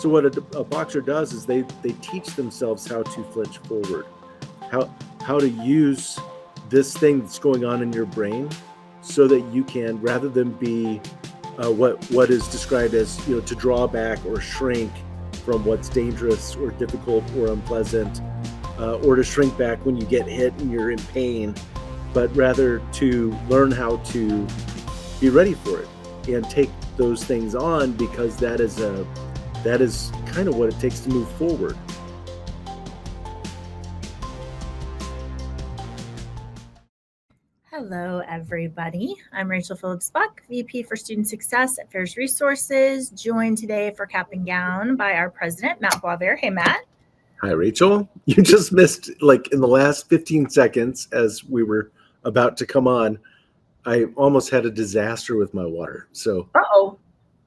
So what a boxer does is they teach themselves how to flinch forward, how to use this thing that's going on in your brain, so that you can, rather than be what is described as, to draw back or shrink from what's dangerous or difficult or unpleasant, or to shrink back when you get hit and you're in pain, but rather to learn how to be ready for it and take those things on, because that is kind of what it takes to move forward. Hello, everybody. I'm Rachel Phillips-Buck, VP for Student Success at Fairs Resources, joined today for Cap and Gown by our president, Matt Boisvert. Hey, Matt. Hi, Rachel. You just missed, in the last 15 seconds as we were about to come on, I almost had a disaster with my water. So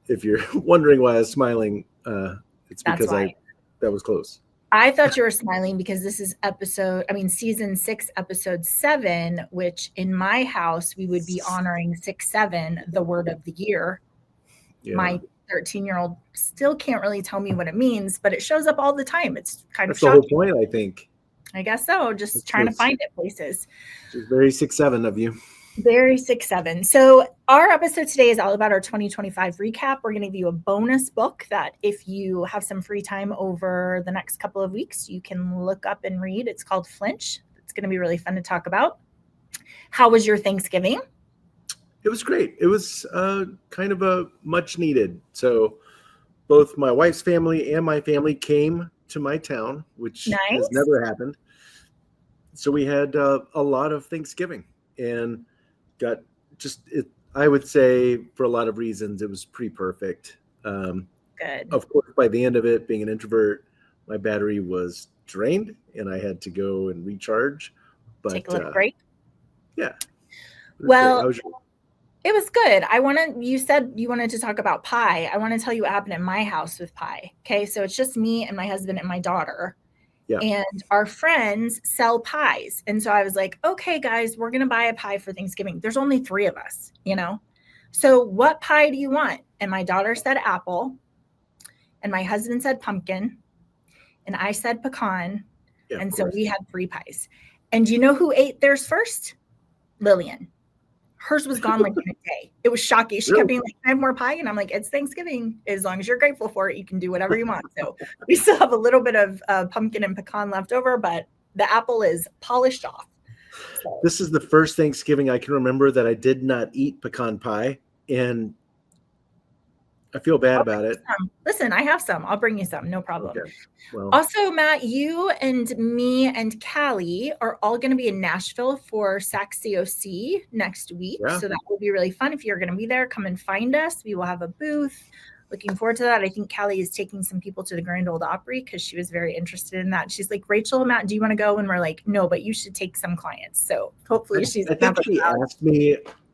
if you're wondering why I was smiling, it's because that was close. I thought you were smiling because this is season 6, episode 7, which in my house, we would be honoring 6-7, the word of the year. Yeah. My 13-year-old still can't really tell me what it means, but it shows up all the time. It's kind of shocking. That's the whole point, I think. I guess so. Just trying to find it places. It's very 6-7 of you. Very 6-7. So our episode today is all about our 2025 recap. We're going to give you a bonus book that if you have some free time over the next couple of weeks, you can look up and read. It's called Flinch. It's going to be really fun to talk about. How was your Thanksgiving? It was great. It was kind of a much needed. So both my wife's family and my family came to my town, which has never happened. So we had a lot of Thanksgiving and got I would say for a lot of reasons, it was pretty perfect. Good. Of course, by the end of it, being an introvert, my battery was drained and I had to go and recharge. But take a little break. Yeah. Well, it was good. You said you wanted to talk about pie. I want to tell you what happened at my house with pie. Okay. So it's just me and my husband and my daughter. Yeah. And our friends sell pies. And so I was like, okay, guys, we're going to buy a pie for Thanksgiving. There's only 3 of us, So what pie do you want? And my daughter said apple. And my husband said pumpkin. And I said pecan. Yeah, and so we had 3 pies. And do you know who ate theirs first? Lillian. Hers was gone like in a day. It was shocking. She kept being like, I have more pie. And I'm like, it's Thanksgiving. As long as you're grateful for it, you can do whatever you want. So we still have a little bit of pumpkin and pecan left over, but the apple is polished off. So. This is the first Thanksgiving I can remember that I did not eat pecan pie. And I feel bad about it. Listen, I have some. I'll bring you some. No problem. Okay. Well, also, Matt, you and me and Callie are all going to be in Nashville for SAC-COC next week. Yeah. So that will be really fun. If you're going to be there, come and find us. We will have a booth. Looking forward to that. I think Callie is taking some people to the Grand Ole Opry because she was very interested in that. She's like, Rachel, Matt, do you want to go? And we're like, no, but you should take some clients. So hopefully I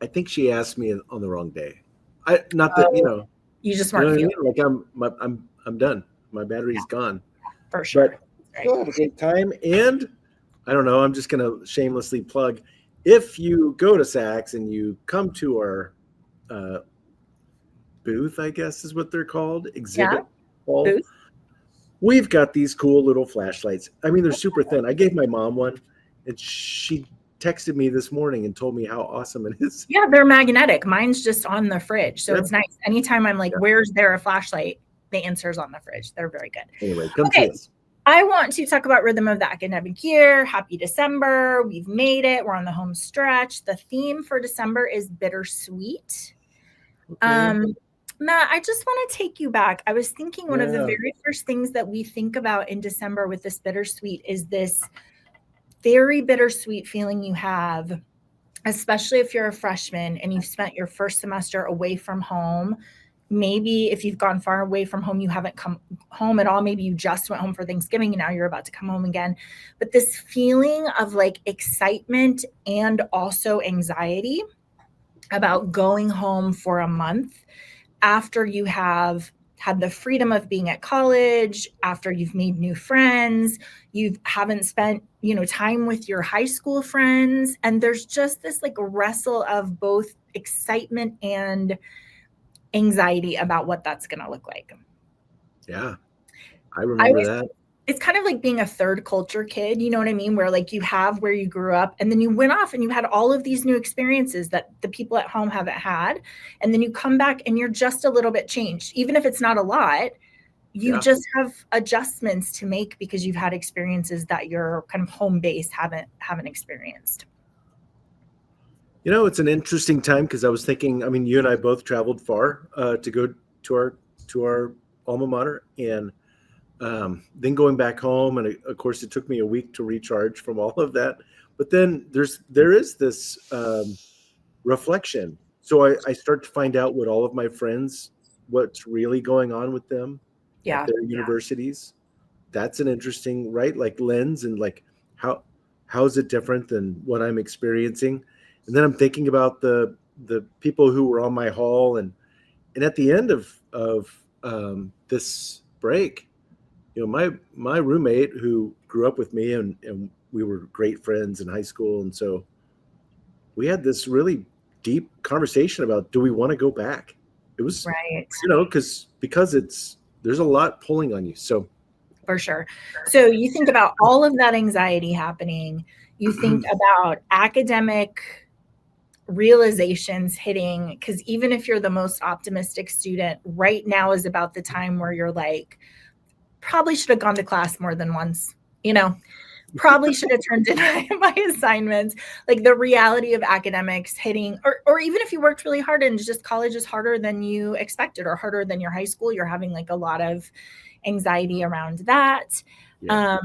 think she asked me on the wrong day. You just weren't feeling like I'm done. My battery's gone. For sure. But still have a great time. And I don't know, I'm just gonna shamelessly plug. If you go to SACs and you come to our booth, I guess is what they're called, exhibit hall. Booth. We've got these cool little flashlights. I mean, they're super thin. I gave my mom one, and she texted me this morning and told me how awesome it is. Yeah, they're magnetic. Mine's just on the fridge. So it's nice. Anytime I'm like, where's there a flashlight? The answer's on the fridge. They're very good. Anyway, come see us. I want to talk about rhythm of the academic year. Happy December. We've made it. We're on the home stretch. The theme for December is bittersweet. Okay. Matt, I just want to take you back. I was thinking one of the very first things that we think about in December with this bittersweet is this very bittersweet feeling you have, especially if you're a freshman and you've spent your first semester away from home. Maybe if you've gone far away from home, you haven't come home at all. Maybe you just went home for Thanksgiving and now you're about to come home again. But this feeling of like excitement and also anxiety about going home for a month after you have had the freedom of being at college, after you've made new friends, you haven't spent, time with your high school friends. And there's just this like wrestle of both excitement and anxiety about what that's going to look like. Yeah. I remember that. It's kind of like being a third culture kid, you know what I mean? Where like you have where you grew up and then you went off and you had all of these new experiences that the people at home haven't had. And then you come back and you're just a little bit changed. Even if it's not a lot, you just have adjustments to make because you've had experiences that your kind of home base haven't experienced. You know, it's an interesting time because I was thinking, I mean, you and I both traveled far to go to our alma mater, and then going back home, and of course, it took me a week to recharge from all of that. But then there is this reflection. So I start to find out what all of my friends, what's really going on with them at Yeah. their universities. That's an interesting, right? Like lens, and like how is it different than what I'm experiencing? And then I'm thinking about the people who were on my hall, and at the end of this break, you know, my roommate who grew up with me, and we were great friends in high school, and so we had this really deep conversation about, do we want to go back? It was, Right. you know, because there's a lot pulling on you. So For sure. So you think about all of that anxiety happening, you think about academic realizations hitting, because even if you're the most optimistic student, right now is about the time where you're like, probably should have gone to class more than once, you know, probably should have turned in my assignments. Like the reality of academics hitting, or even if you worked really hard and just college is harder than you expected or harder than your high school, you're having like a lot of anxiety around that. yeah.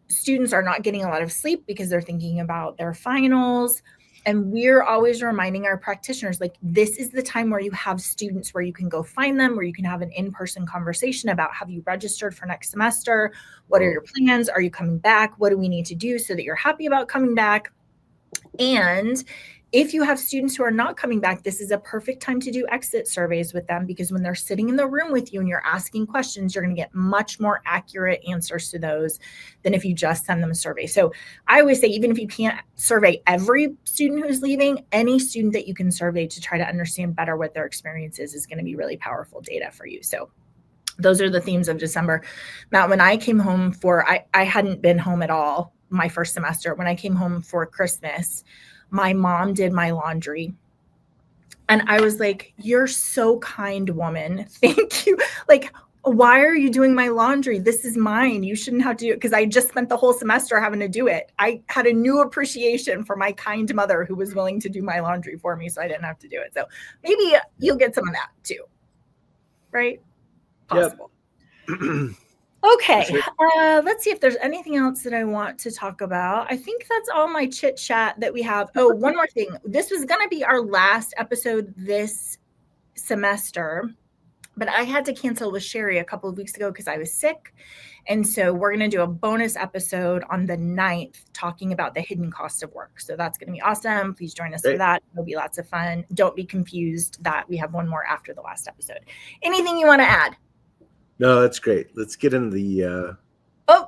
Students are not getting a lot of sleep because they're thinking about their finals. And we're always reminding our practitioners, like, this is the time where you have students where you can go find them, where you can have an in-person conversation about, have you registered for next semester? What are your plans? Are you coming back? What do we need to do so that you're happy about coming back? And if you have students who are not coming back, this is a perfect time to do exit surveys with them, because when they're sitting in the room with you and you're asking questions, you're going to get much more accurate answers to those than if you just send them a survey. So I always say, even if you can't survey every student who's leaving, any student that you can survey to try to understand better what their experience is going to be really powerful data for you. So those are the themes of December. Matt, when I came home I hadn't been home at all my first semester. When I came home for Christmas, my mom did my laundry. And I was like, you're so kind, woman. Thank you. Like, why are you doing my laundry? This is mine. You shouldn't have to do it, because I just spent the whole semester having to do it. I had a new appreciation for my kind mother who was willing to do my laundry for me so I didn't have to do it. So maybe you'll get some of that too, right? Possible. Yep. Okay, Sure. let's see if there's anything else that I want to talk about. I think that's all my chit chat that we have. Oh, one more thing. This was going to be our last episode this semester, but I had to cancel with Sherry a couple of weeks ago because I was sick. And so we're going to do a bonus episode on the 9th talking about the hidden cost of work. So that's going to be awesome. Please join us for that. It'll be lots of fun. Don't be confused that we have one more after the last episode. Anything you want to add? No, that's great. Let's get into the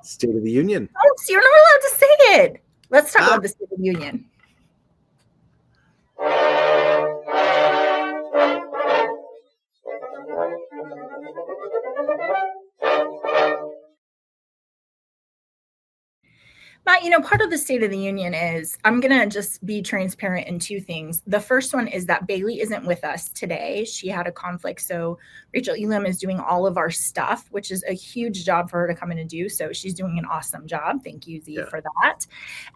State of the Union. Oh, so you're not allowed to say it. Let's talk about the State of the Union. Matt, you know, part of the State of the Union is, I'm going to just be transparent in two things. The first one is that Bailey isn't with us today. She had a conflict. So Rachel Elam is doing all of our stuff, which is a huge job for her to come in and do. So she's doing an awesome job. Thank you, Z, for that.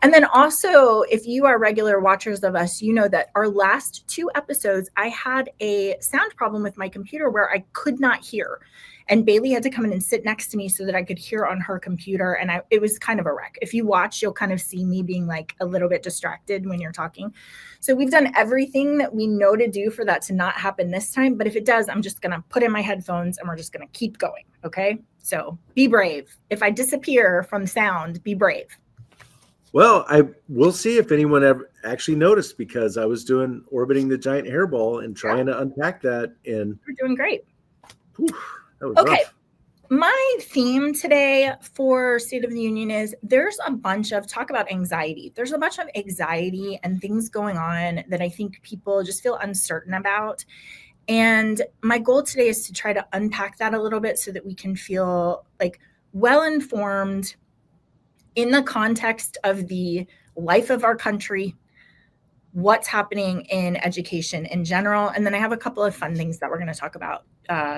And then also, if you are regular watchers of us, you know that our last 2 episodes, I had a sound problem with my computer where I could not hear. And Bailey had to come in and sit next to me so that I could hear on her computer. And it was kind of a wreck. If you watch, you'll kind of see me being like a little bit distracted when you're talking. So we've done everything that we know to do for that to not happen this time. But if it does, I'm just going to put in my headphones and we're just going to keep going. Okay. So be brave. If I disappear from sound, be brave. Well, we'll see if anyone ever actually noticed, because I was orbiting the giant hairball and trying to unpack that. And we're doing great. Whew, that was okay. rough. My theme today for State of the Union is, there's a bunch of talk about anxiety. There's a bunch of anxiety and things going on that I think people just feel uncertain about. And my goal today is to try to unpack that a little bit so that we can feel like well-informed in the context of the life of our country, what's happening in education in general. And then I have a couple of fun things that we're going to talk about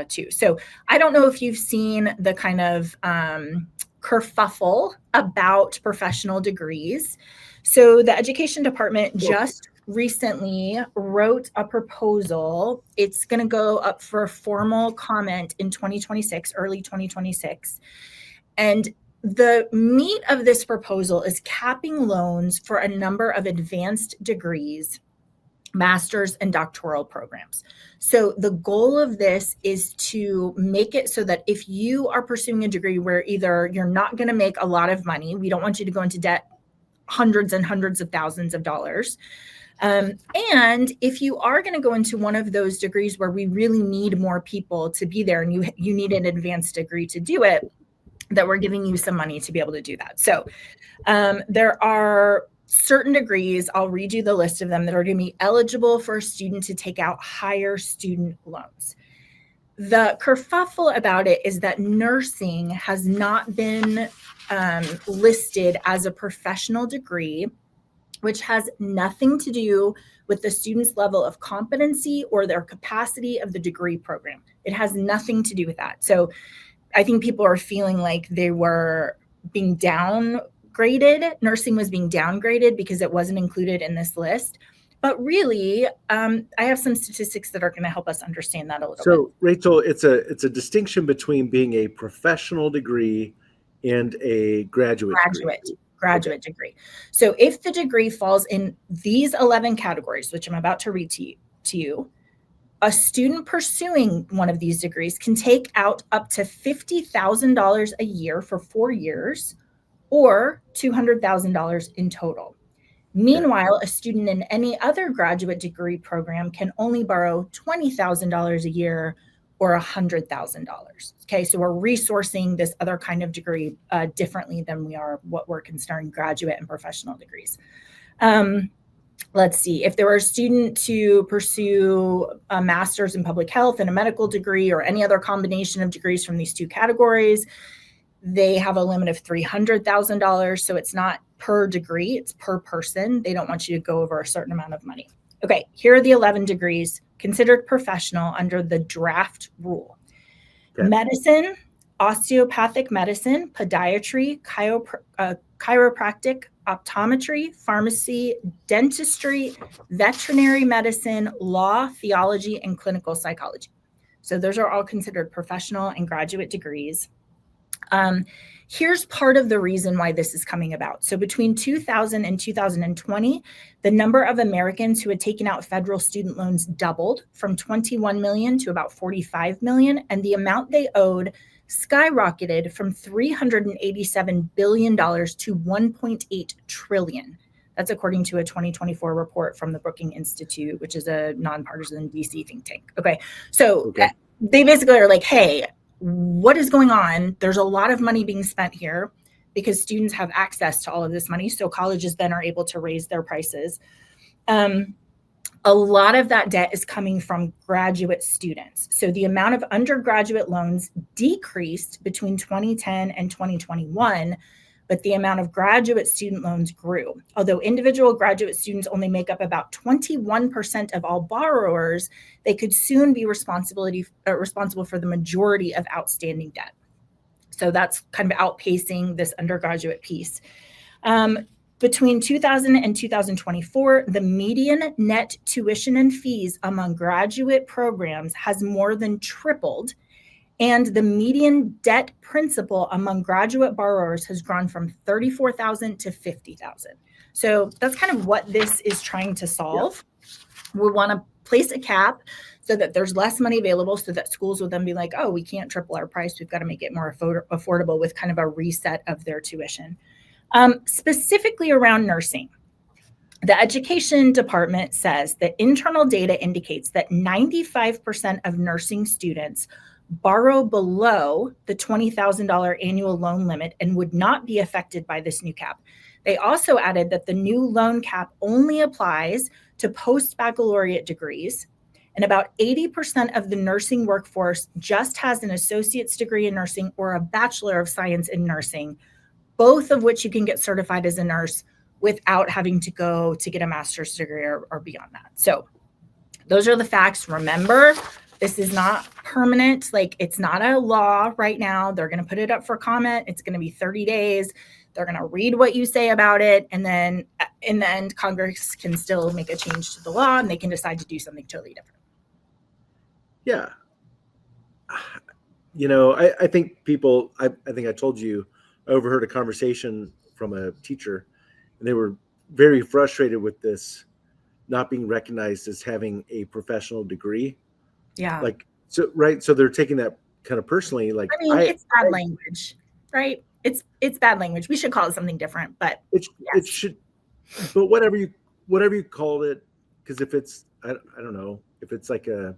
too. So I don't know if you've seen the kind of kerfuffle about professional degrees. So the education department just recently wrote a proposal. It's going to go up for formal comment in 2026, early 2026. And the meat of this proposal is capping loans for a number of advanced degrees, master's and doctoral programs. So the goal of this is to make it so that if you are pursuing a degree where either you're not going to make a lot of money, we don't want you to go into debt hundreds and hundreds of thousands of dollars. And if you are going to go into one of those degrees where we really need more people to be there and you need an advanced degree to do it, that we're giving you some money to be able to do that. So there are certain degrees, I'll read you the list of them, that are going to be eligible for a student to take out higher student loans. The kerfuffle about it is that nursing has not been listed as a professional degree, which has nothing to do with the student's level of competency or their capacity of the degree program. It has nothing to do with that. So I think people are feeling like they were being downgraded. Nursing was being downgraded because it wasn't included in this list. But really, I have some statistics that are going to help us understand that a little bit. So, Rachel, it's a distinction between being a professional degree and a graduate degree. So if the degree falls in these 11 categories, which I'm about to read to you, a student pursuing one of these degrees can take out up to $50,000 a year for 4 years or $200,000 in total. Meanwhile, a student in any other graduate degree program can only borrow $20,000 a year or $100,000. Okay, so we're resourcing this other kind of degree differently than we are what we're considering graduate and professional degrees. Let's see, if there were a student to pursue a master's in public health and a medical degree or any other combination of degrees from these two categories, they have a limit of $300,000. So it's not per degree, it's per person. They don't want you to go over a certain amount of money. Okay, here are the 11 degrees considered professional under the draft rule. Okay. Medicine, osteopathic medicine, podiatry, chiropractic, optometry, pharmacy, dentistry, veterinary medicine, law, theology, and clinical psychology. So those are all considered professional and graduate degrees. Here's part of the reason why this is coming about. So between 2000 and 2020, the number of Americans who had taken out federal student loans doubled from 21 million to about 45 million, and the amount they owed skyrocketed from $387 billion to $1.8 trillion. That's according to a 2024 report from the Brookings Institute, which is a nonpartisan DC think tank. Okay, so they basically are like, hey, what is going on? There's a lot of money being spent here because students have access to all of this money. So colleges then are able to raise their prices. A lot of that debt is coming from graduate students. So the amount of undergraduate loans decreased between 2010 and 2021, but the amount of graduate student loans grew. Although individual graduate students only make up about 21% of all borrowers, they could soon be responsible for the majority of outstanding debt. So that's kind of outpacing this undergraduate piece. Between 2000 and 2024, the median net tuition and fees among graduate programs has more than tripled, and the median debt principal among graduate borrowers has grown from $34,000 to $50,000. So that's kind of what this is trying to solve. Yeah. We want to place a cap so that there's less money available, so that schools will then be like, oh, we can't triple our price. We've got to make it more affordable with kind of a reset of their tuition. Specifically around nursing, the education department says that internal data indicates that 95% of nursing students borrow below the $20,000 annual loan limit and would not be affected by this new cap. They also added that the new loan cap only applies to post-baccalaureate degrees, And about 80% of the nursing workforce just has an associate's degree in nursing or a Bachelor of Science in nursing, both of which you can get certified as a nurse without having to go to get a master's degree or beyond that. So those are the facts. Remember, this is not permanent. Like, it's not a law right now. They're going to put it up for comment. It's going to be 30 days. They're going to read what you say about it. And then in the end, Congress can still make a change to the law and they can decide to do something totally different. Yeah. You know, I think people, I think I told you, I overheard a conversation from a teacher, and they were very frustrated with this not being recognized as having a professional degree. Yeah. Like, so, right. So they're taking that kind of personally. Like, I mean, it's bad language, right? It's bad language. We should call it something different, but it should, but whatever you call it, because if it's, I don't know, if it's like a,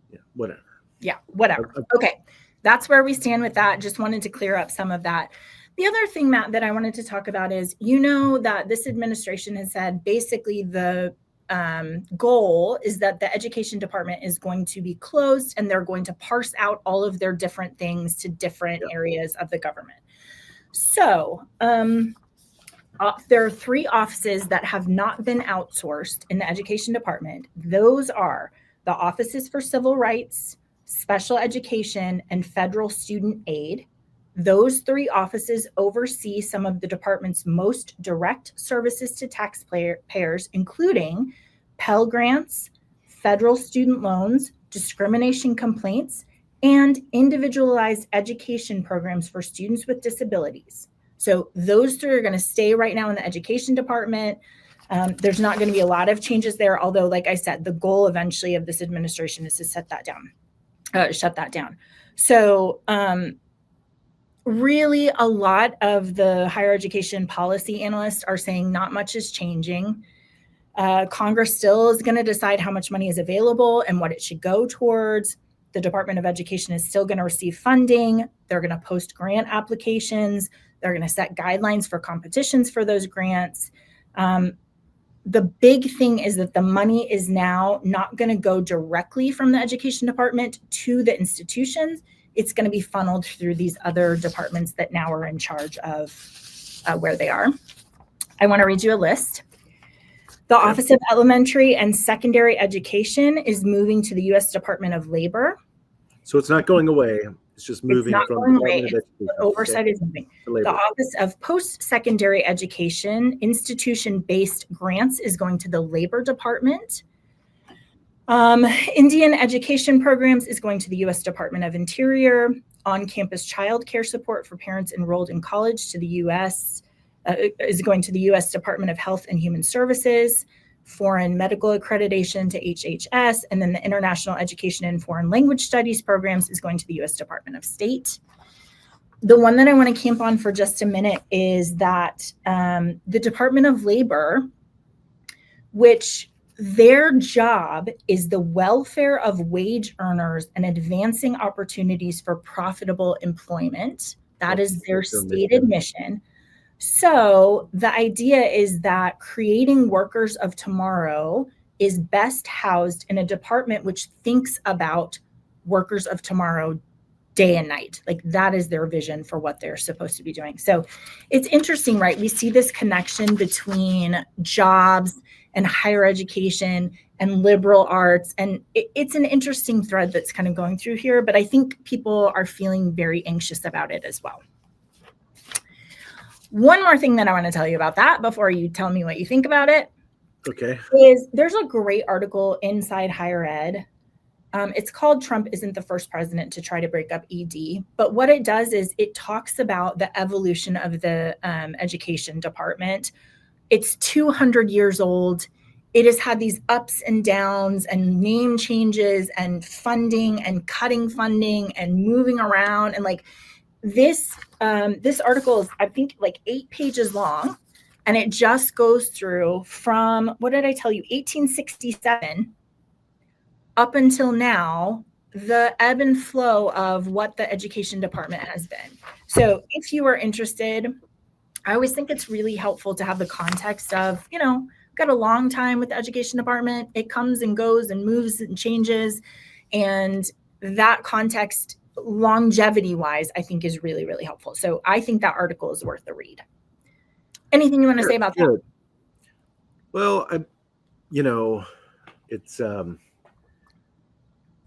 yeah, whatever. Yeah, whatever. Okay. That's where we stand with that. Just wanted to clear up some of that. The other thing, Matt, that I wanted to talk about is, you know, that this administration has said basically the goal is that the education department is going to be closed and they're going to parse out all of their different things to different areas of the government. So there are 3 offices that have not been outsourced in the education department. Those are the Offices for Civil Rights, Special Education, and Federal Student Aid. Those 3 offices oversee some of the department's most direct services to taxpayers, including Pell Grants, federal student loans, discrimination complaints, and individualized education programs for students with disabilities. So those 3 are going to stay right now in the education department. There's not going to be a lot of changes there, although, like I said, the goal eventually of this administration is to shut that down. So really, a lot of the higher education policy analysts are saying not much is changing. Congress still is going to decide how much money is available and what it should go towards. The Department of Education is still going to receive funding. They're going to post grant applications. They're going to set guidelines for competitions for those grants. The big thing is that the money is now not going to go directly from the education department to the institutions. It's going to be funneled through these other departments that now are in charge of where they are. I want to read you a list. The Office of Elementary and Secondary Education is moving to the U.S. Department of Labor. So it's not going away. It's just moving from the Department of Education. The oversight is moving. The Office of Post-Secondary Education, institution-based grants is going to the Labor Department. Indian Education Programs is going to the U.S. Department of Interior. On-campus child care support for parents enrolled in college to the U.S. Is going to the U.S. Department of Health and Human Services. Foreign medical accreditation to HHS, and then the International Education and Foreign Language Studies programs is going to the U.S. Department of State. The one that I want to camp on for just a minute is that the Department of Labor, which their job is the welfare of wage earners and advancing opportunities for profitable employment. That is their stated mission. So the idea is that creating workers of tomorrow is best housed in a department which thinks about workers of tomorrow day and night. Like, that is their vision for what they're supposed to be doing. So it's interesting, right? We see this connection between jobs and higher education and liberal arts. And it's an interesting thread that's kind of going through here, but I think people are feeling very anxious about it as well. One more thing that I want to tell you about that before you tell me what you think about it. Okay. Is there's a great article inside Higher Ed. It's called Trump Isn't the First President to Try to Break Up ED. But what it does is it talks about the evolution of the education department. It's 200 years old. It has had these ups and downs and name changes and funding and cutting funding and moving around. And like, this article is, I think, like 8 pages long, and it just goes through from, what did I tell you, 1867 up until now, the ebb and flow of what the education department has been. So if you are interested, I always think it's really helpful to have the context of, you know, got a long time with the education department. It comes and goes and moves and changes. And that context, longevity wise, I think is really, really helpful. So I think that article is worth the read. Anything you want to say about that? Well,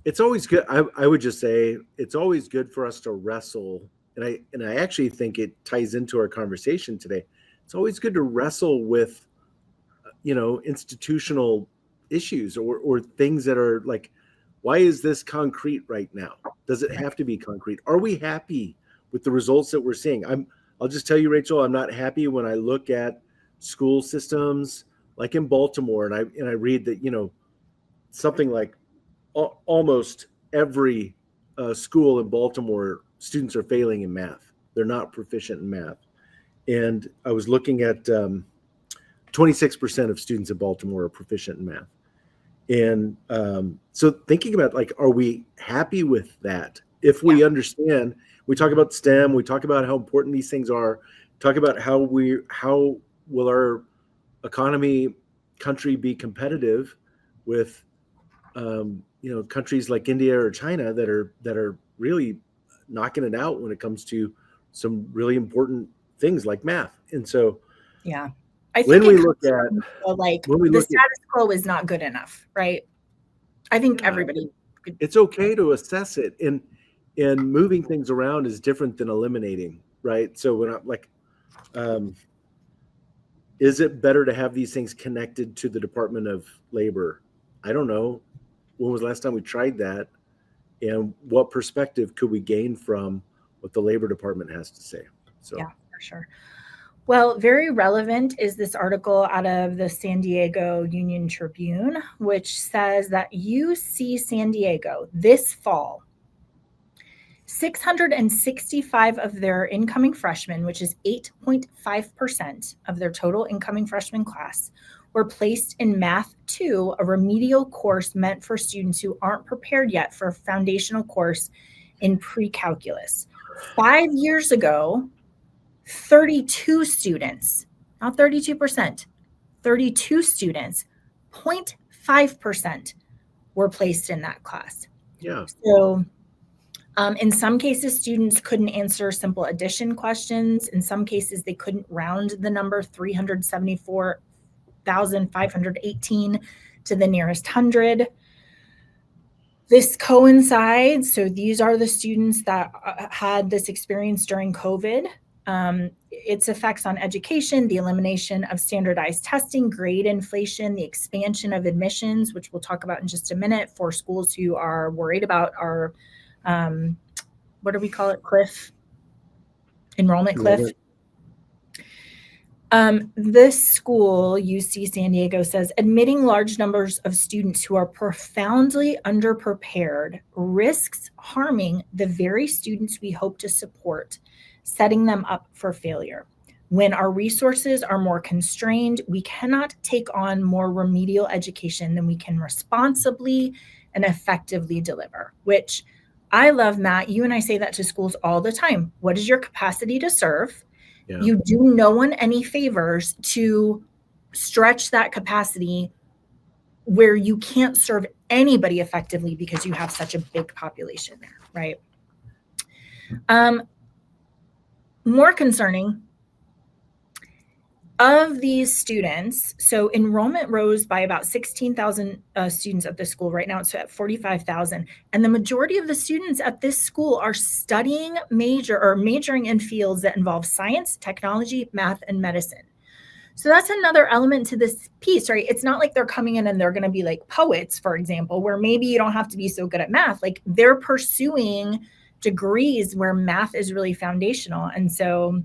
it's always good. I would just say it's always good for us to wrestle, and I actually think it ties into our conversation today. It's always good to wrestle with, institutional issues or things that are like, why is this concrete right now? Does it have to be concrete? Are we happy with the results that we're seeing? I'll just tell you, Rachel, I'm not happy when I look at school systems like in Baltimore, and I read that, something like almost every school in Baltimore, students are failing in math. They're not proficient in math. And I was looking at 26% of students in Baltimore are proficient in math. And so thinking about, like, are we happy with that? If we understand, we talk about STEM, we talk about how important these things are, talk about how will our country be competitive with countries like India or China that are really knocking it out when it comes to some really important things like math. And so I think the status quo is not good enough, right? I think everybody it's okay to assess it, and moving things around is different than eliminating, right? So when I'm like, is it better to have these things connected to the Department of Labor? I don't know. When was the last time we tried that? And what perspective could we gain from what the Labor Department has to say? So yeah, for sure. Well, very relevant is this article out of the San Diego Union Tribune, which says that UC San Diego this fall, 665 of their incoming freshmen, which is 8.5% of their total incoming freshman class, were placed in Math 2, a remedial course meant for students who aren't prepared yet for a foundational course in pre-calculus. 5 years ago, 32 students, not 32%, 32 students, 0.5% were placed in that class. Yeah. So in some cases, students couldn't answer simple addition questions. In some cases, they couldn't round the number 374,518 to the nearest 100. This coincides, so these are the students that had this experience during COVID. Its effects on education, the elimination of standardized testing, grade inflation, the expansion of admissions, which we'll talk about in just a minute, for schools who are worried about our, what do we call it, cliff? Enrollment cliff. This school, UC San Diego, says admitting large numbers of students who are profoundly underprepared risks harming the very students we hope to support, setting them up for failure. When our resources are more constrained, we cannot take on more remedial education than we can responsibly and effectively deliver, which I love, Matt. You and I say that to schools all the time. What is your capacity to serve? Yeah. You do no one any favors to stretch that capacity where you can't serve anybody effectively because you have such a big population there, right? More concerning, of these students, so enrollment rose by about 16,000 students at this school. Right now it's at 45,000. And the majority of the students at this school are studying majoring in fields that involve science, technology, math, and medicine. So that's another element to this piece, right? It's not like they're coming in and they're going to be like poets, for example, where maybe you don't have to be so good at math. Like, they're pursuing degrees where math is really foundational. And so,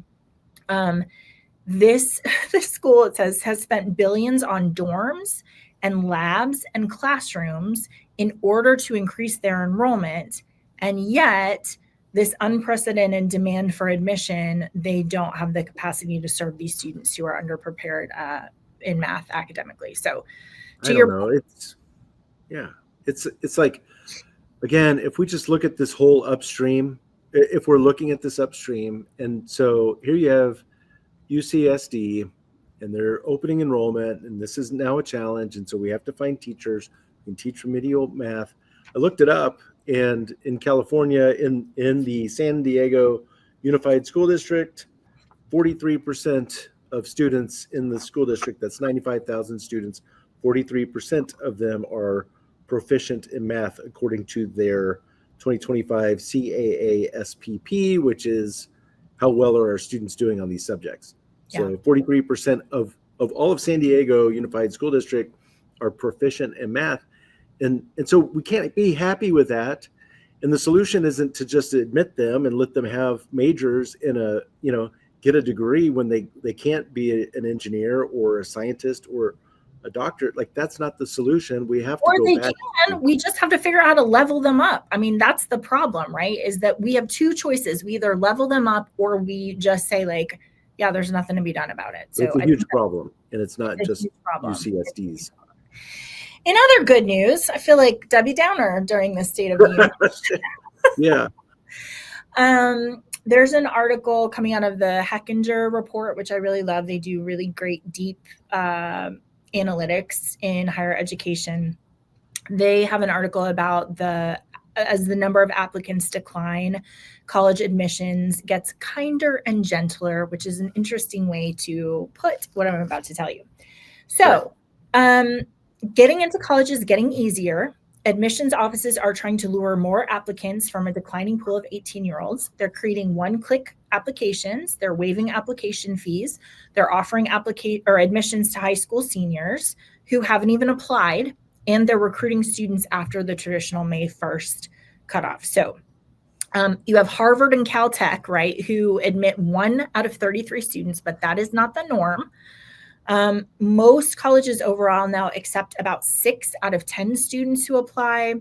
this school, it says, has spent billions on dorms and labs and classrooms in order to increase their enrollment. And yet, this unprecedented demand for admission, they don't have the capacity to serve these students who are underprepared in math academically. So I don't know. It's like, again, if we just look at this whole upstream, if we're looking at this upstream, and so here you have UCSD, and they're opening enrollment, and this is now a challenge. And so we have to find teachers who can teach remedial math. I looked it up, and in California, in the San Diego Unified School District, 43% of students in the school district, that's 95,000 students, 43% of them are proficient in math according to their 2025 CAA-SPP, which is how well are our students doing on these subjects. So 43% of all of San Diego Unified School District are proficient in math. And so we can't be happy with that. And the solution isn't to just admit them and let them have majors in a, get a degree when they can't be an engineer or a scientist or a doctor. Like, that's not the solution. We have to or go they back. Can. We just have to figure out how to level them up. I mean, that's the problem, right? Is that we have two choices. We either level them up or we just say, like, yeah, there's nothing to be done about it. So it's a huge problem, and it's not just UCSDs. In other good news, I feel like Debbie Downer during this State of the Union. Yeah. There's an article coming out of the Hechinger report, which I really love. They do really great, deep analytics in higher education. They have an article about as the number of applicants decline, college admissions gets kinder and gentler, which is an interesting way to put what I'm about to tell you. So, getting into college is getting easier. Admissions offices are trying to lure more applicants from a declining pool of 18-year-olds. They're creating one-click applications. They're waiving application fees. They're offering admissions to high school seniors who haven't even applied, and they're recruiting students after the traditional May 1st cutoff. So you have Harvard and Caltech, right, who admit 1 out of 33 students, but that is not the norm. Most colleges overall now accept about 6 out of 10 students who apply.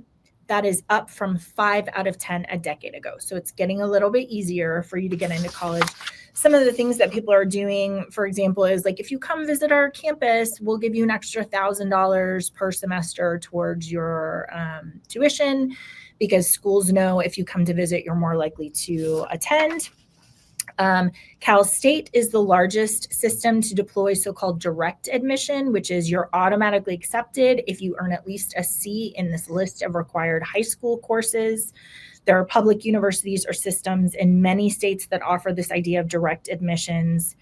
That is up from 5 out of 10 a decade ago. So it's getting a little bit easier for you to get into college. Some of the things that people are doing, for example, is like, if you come visit our campus, we'll give you an extra $1,000 per semester towards your tuition, because schools know if you come to visit, you're more likely to attend. Cal State is the largest system to deploy so-called direct admission, which is you're automatically accepted if you earn at least a C in this list of required high school courses. There are public universities or systems in many states that offer this idea of direct admissions.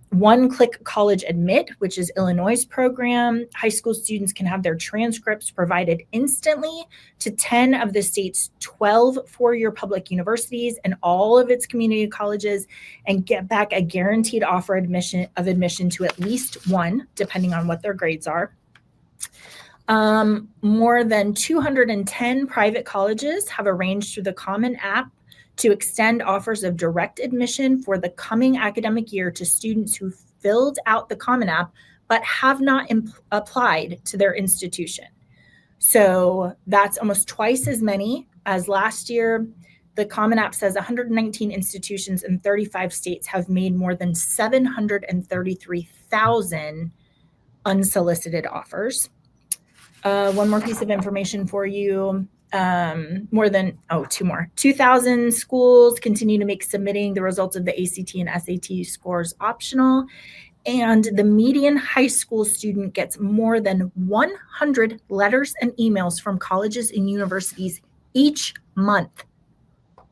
One-click college admit, which is Illinois' program. High school students can have their transcripts provided instantly to 10 of the state's 12 four-year public universities and all of its community colleges, and get back a guaranteed offer of admission to at least one, depending on what their grades are. More than 210 private colleges have arranged through the Common App to extend offers of direct admission for the coming academic year to students who filled out the Common App but have not applied to their institution. So that's almost twice as many as last year. The Common App says 119 institutions in 35 states have made more than 733,000 unsolicited offers. One more piece of information for you. 2,000 schools continue to make submitting the results of the ACT and SAT scores optional. And the median high school student gets more than 100 letters and emails from colleges and universities each month.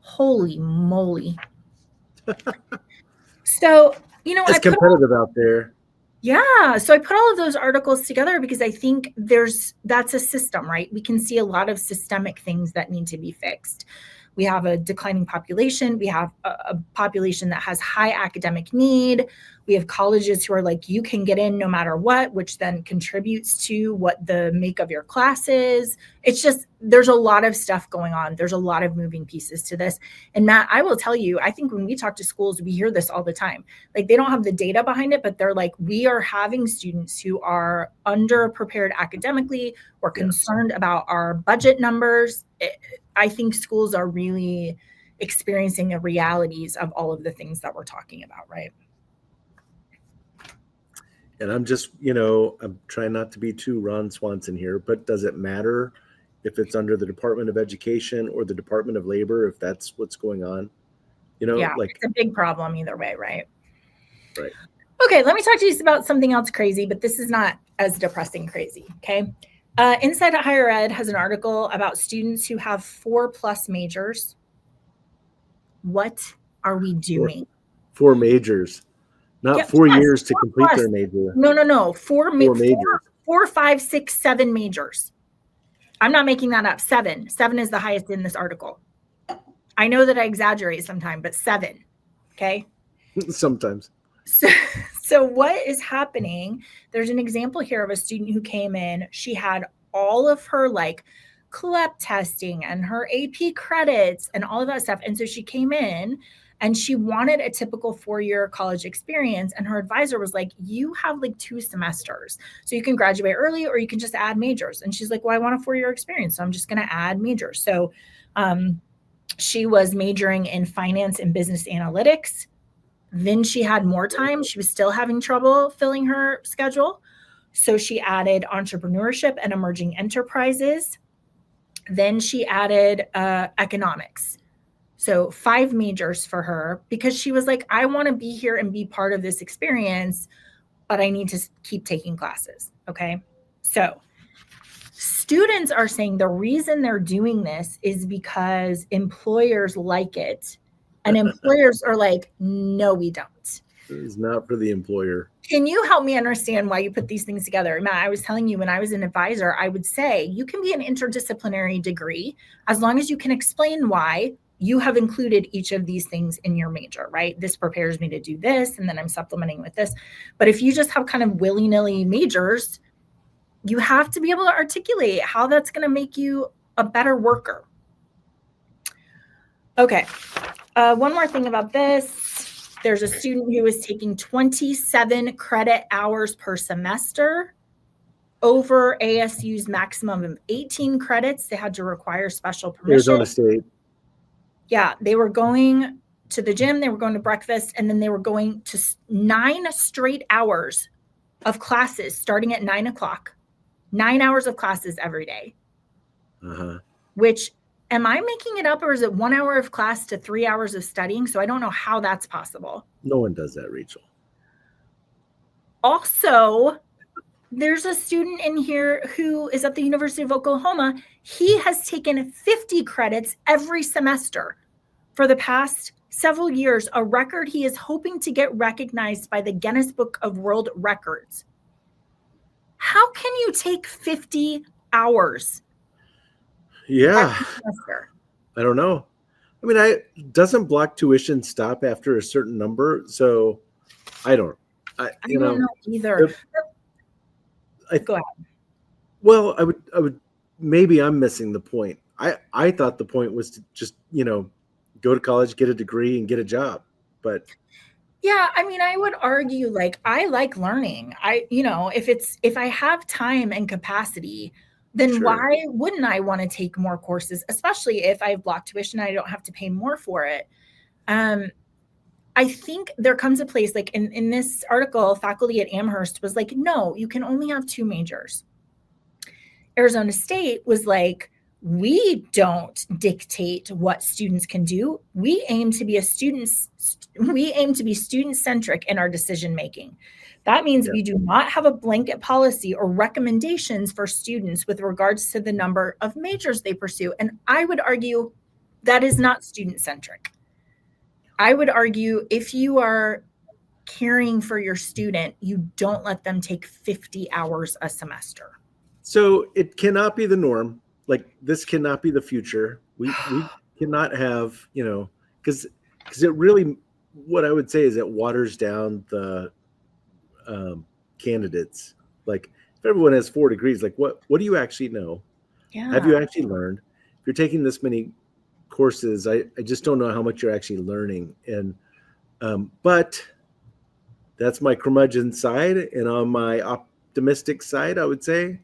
Holy moly. So, it's competitive out there. Yeah. So I put all of those articles together because I think that's a system, right? We can see a lot of systemic things that need to be fixed. We have a declining population. We have a population that has high academic need. We have colleges who are like, you can get in no matter what, which then contributes to what the make of your class is. It's just, there's a lot of stuff going on. There's a lot of moving pieces to this. And Matt, I will tell you, I think when we talk to schools, we hear this all the time. Like, they don't have the data behind it, but they're like, we are having students who are underprepared academically. We're concerned about our budget numbers. I think schools are really experiencing the realities of all of the things that we're talking about, right? And I'm just, I'm trying not to be too Ron Swanson here, but does it matter if it's under the Department of Education or the Department of Labor, if that's what's going on? It's a big problem either way, right? Right. Okay, let me talk to you about something else crazy, but this is not as depressing crazy. Okay. Inside Higher Ed has an article about students who have 4+ majors. What are we doing? Four majors, not Yep, 4 years to 4 complete plus. their major. No. Four majors. 4, 5, 6, 7 majors. I'm not making that up. 7. 7 is the highest in this article. I know that I exaggerate sometimes, but 7. Okay. Sometimes. So what is happening? There's an example here of a student who came in. She had all of her like CLEP testing and her AP credits and all of that stuff. And so she came in and she wanted a typical 4-year college experience. And her advisor was like, you have like 2 semesters. So you can graduate early or you can just add majors. And she's like, well, I want a 4-year experience. So I'm just going to add majors. So she was majoring in finance and business analytics. Then she had more time. She was still having trouble filling her schedule. So she added entrepreneurship and emerging enterprises. Then she added economics. So 5 majors for her because she was like, I want to be here and be part of this experience, but I need to keep taking classes. Okay. So students are saying the reason they're doing this is because employers like it. And employers are like, no, we don't. It's not for the employer. Can you help me understand why you put these things together? Matt, I was telling you when I was an advisor, I would say you can be an interdisciplinary degree as long as you can explain why you have included each of these things in your major, right? This prepares me to do this, and then I'm supplementing with this. But if you just have kind of willy-nilly majors, you have to be able to articulate how that's going to make you a better worker. Okay. One more thing about this. There's a student who is taking 27 credit hours per semester over ASU's maximum of 18 credits. They had to require special permission. Arizona State. Yeah, they were going to the gym, they were going to breakfast, and then they were going to 9 straight hours of classes starting at 9 o'clock. 9 hours of classes every day. Which, am I making it up, or is it 1 hour of class to 3 hours of studying? So I don't know how that's possible. No one does that, Rachel. Also, there's a student in here who is at the University of Oklahoma. He has taken 50 credits every semester for the past several years, a record he is hoping to get recognized by the Guinness Book of World Records. How can you take 50 hours? Yeah. I don't know. I mean, doesn't block tuition stop after a certain number? So I don't know either. Go ahead. Well, I would maybe I'm missing the point. I thought the point was to just, go to college, get a degree, and get a job. But yeah, I mean, I would argue like I like learning. If I have time and capacity, then Sure. Why wouldn't I want to take more courses, especially if I have blocked tuition and I don't have to pay more for it? I think there comes a place like in this article, faculty at Amherst was like, no, you can only have 2 majors. Arizona State was like, we don't dictate what students can do. We aim to be student-centric in our decision making. That means we do not have a blanket policy or recommendations for students with regards to the number of majors they pursue. And I would argue that is not student-centric. I would argue if you are caring for your student, you don't let them take 50 hours a semester. So it cannot be the norm. Like, this cannot be the future. We cannot have, because it really, what I would say is it waters down the candidates. Like, if everyone has 4 degrees, like what do you actually know? Yeah. Have you actually learned? If you're taking this many courses, I just don't know how much you're actually learning. And but that's my curmudgeon side. And on my optimistic side, I would say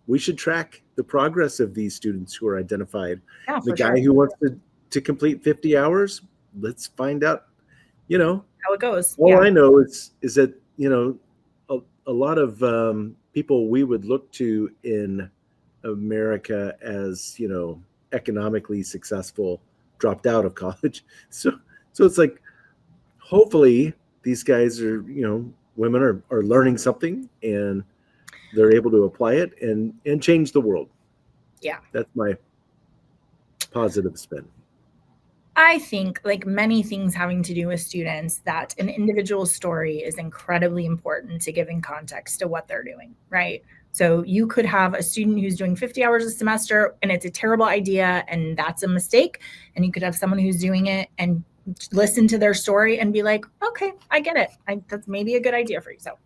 we should track the progress of these students who are identified. Yeah, the guy who wants to complete 50 hours, let's find out, how it goes. All I know is that, a lot of people we would look to in America as, economically successful dropped out of college. So it's like, hopefully these guys are, women are learning something and they're able to apply it and change the world. Yeah. That's my positive spin. I think, like many things having to do with students, that an individual story is incredibly important to giving context to what they're doing, right? So you could have a student who's doing 50 hours a semester and it's a terrible idea and that's a mistake. And you could have someone who's doing it and listen to their story and be like, okay, I get it. That's maybe a good idea for you. So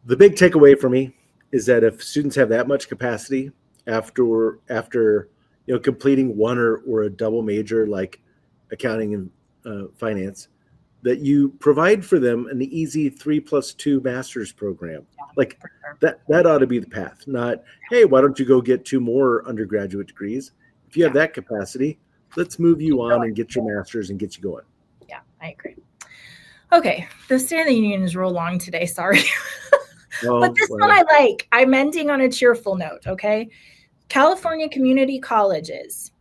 The big takeaway for me is that if students have that much capacity after completing one or a double major like accounting and finance, that you provide for them an easy 3+2 master's program. Like for sure. that ought to be the path, not, hey, why don't you go get 2 more undergraduate degrees? If you have that capacity, let's move you on and get your master's and get you going. Yeah, I agree. Okay, the State of the Union is real long today, sorry. But this one I like. I'm ending on a cheerful note, okay? California community colleges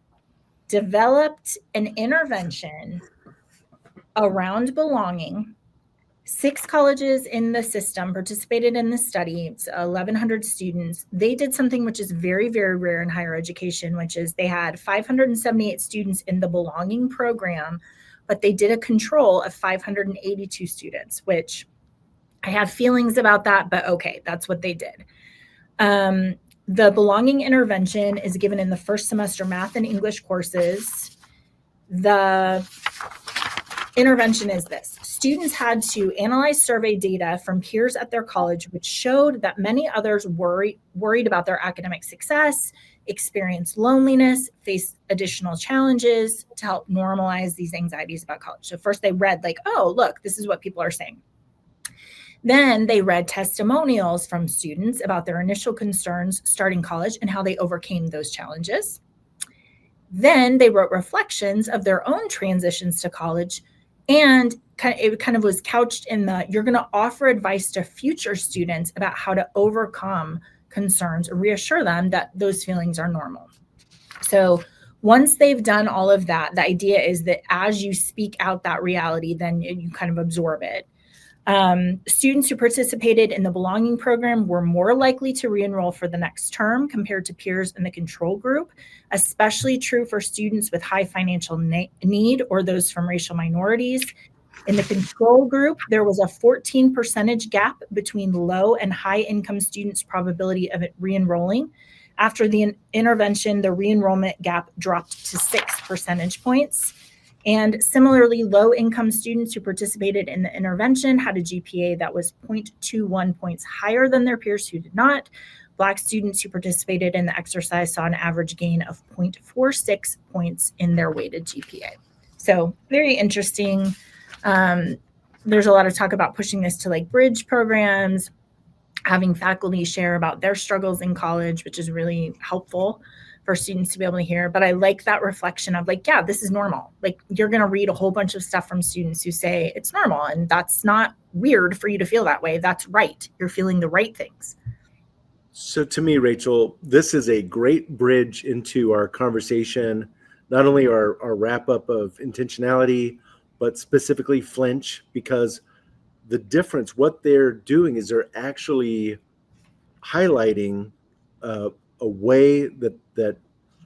developed an intervention around belonging. 6 colleges in the system participated in the study. It's 1,100 students. They did something which is very, very rare in higher education, which is they had 578 students in the belonging program, but they did a control of 582 students, which I have feelings about that, but okay, that's what they did. The belonging intervention is given in the first semester math and English courses. The intervention is this. Students had to analyze survey data from peers at their college, which showed that many others worried about their academic success, experienced loneliness, faced additional challenges to help normalize these anxieties about college. So first they read like, oh, look, this is what people are saying. Then they read testimonials from students about their initial concerns starting college and how they overcame those challenges. Then they wrote reflections of their own transitions to college, and it kind of was couched in the, you're going to offer advice to future students about how to overcome concerns or reassure them that those feelings are normal. So once they've done all of that, the idea is that as you speak out that reality, then you kind of absorb it. Students who participated in the belonging program were more likely to re-enroll for the next term compared to peers in the control group, especially true for students with high financial need or those from racial minorities. In the control group, there was a 14% gap between low and high income students' probability of it re-enrolling. After the intervention, the re-enrollment gap dropped to 6 percentage points. And similarly, low-income students who participated in the intervention had a GPA that was 0.21 points higher than their peers who did not. Black students who participated in the exercise saw an average gain of 0.46 points in their weighted GPA. So very interesting. There's a lot of talk about pushing this to like bridge programs, having faculty share about their struggles in college, which is really helpful for students to be able to hear. But I like that reflection of like, yeah, this is normal. Like you're going to read a whole bunch of stuff from students who say it's normal and that's not weird for you to feel that way. That's right. You're feeling the right things. So to me, Rachel, this is a great bridge into our conversation, not only our wrap up of intentionality, but specifically flinch, because the difference, what they're doing is they're actually highlighting a way that